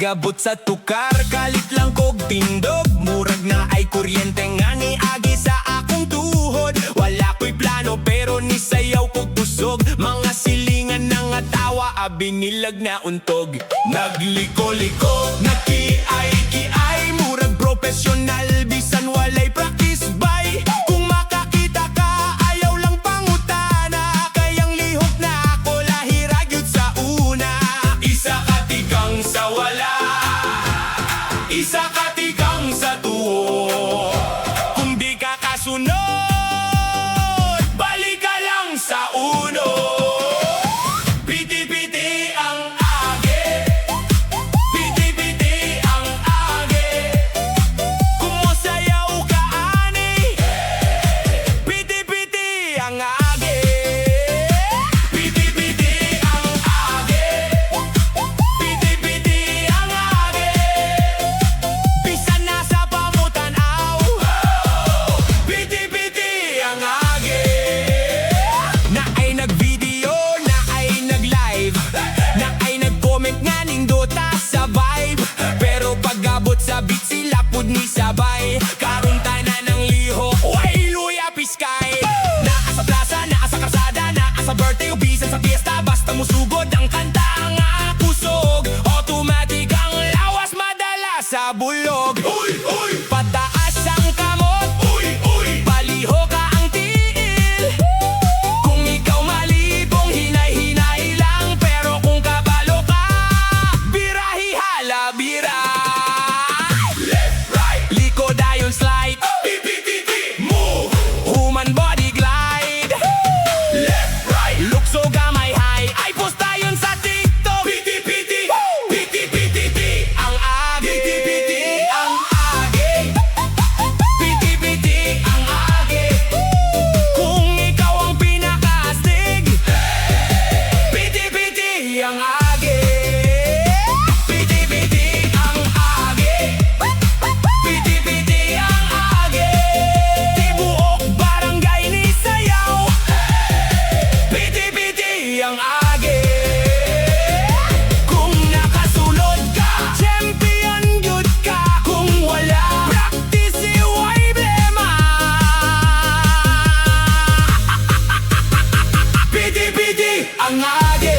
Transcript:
pagabot sa tukar, kalit lang kog tindog. Murag na ay kuryente nga ni agi sa akong tuhod. Wala ko'y plano pero nisayaw kog tusog. Mga silingan na nga tawa, abi nilag na untog. Nagliko-liko, nakiay-kiay, murag profesional, bisan walay practice bay. Kung makakita ka, ayaw lang pangutana, kayang lihok na ako lahirag yun sa una. Isa katikang sa wala, isa katikang sa tuo. Kung di ka kasunod, balik ka lang sa uno. Piti-piti ang age, piti-piti ang age. Kung masayaw ka ani, piti-piti ang age. Piti-piti ang age, piti-piti ang age. Bisan nasa pamutanaw, piti-piti ang age. Na ay nag-video, na ay nag-live, na ay nag-comment nga nindota sa vibe. Pero pag-abot sa beat sila pud ni sabay. Karon tanan ng liho, way luya piskay. Naa sa plaza, naa sa karsada, naa sa birthday o bisan sa fiesta. Basta musugod ang kanta nga kusog, automatic ang lawas madala sa bulog. Uy, uy, pataas ang kamot, uy, uy, paliho ka ang tiil. Kung ikaw malibong, hinay-hinay lang. Pero kung kabalo ka, birahi hala bira. Left, right, liko dayon slide, move, human body glide. Left, right, lukso gamay high, ay post dayon sa TikTok. Piti-piti, piti-piti ang age, piti-piti ang age, piti-piti ang age. Kung ikaw ang pinakaastig, piti-piti ang age, piti-piti ang age, piti-piti ang age. Tibuok barangay ni sayaw, piti-piti ang age. Kung nakasulod ka, champion good ka. Kung wala, practice iway blema. Piti-piti ang age.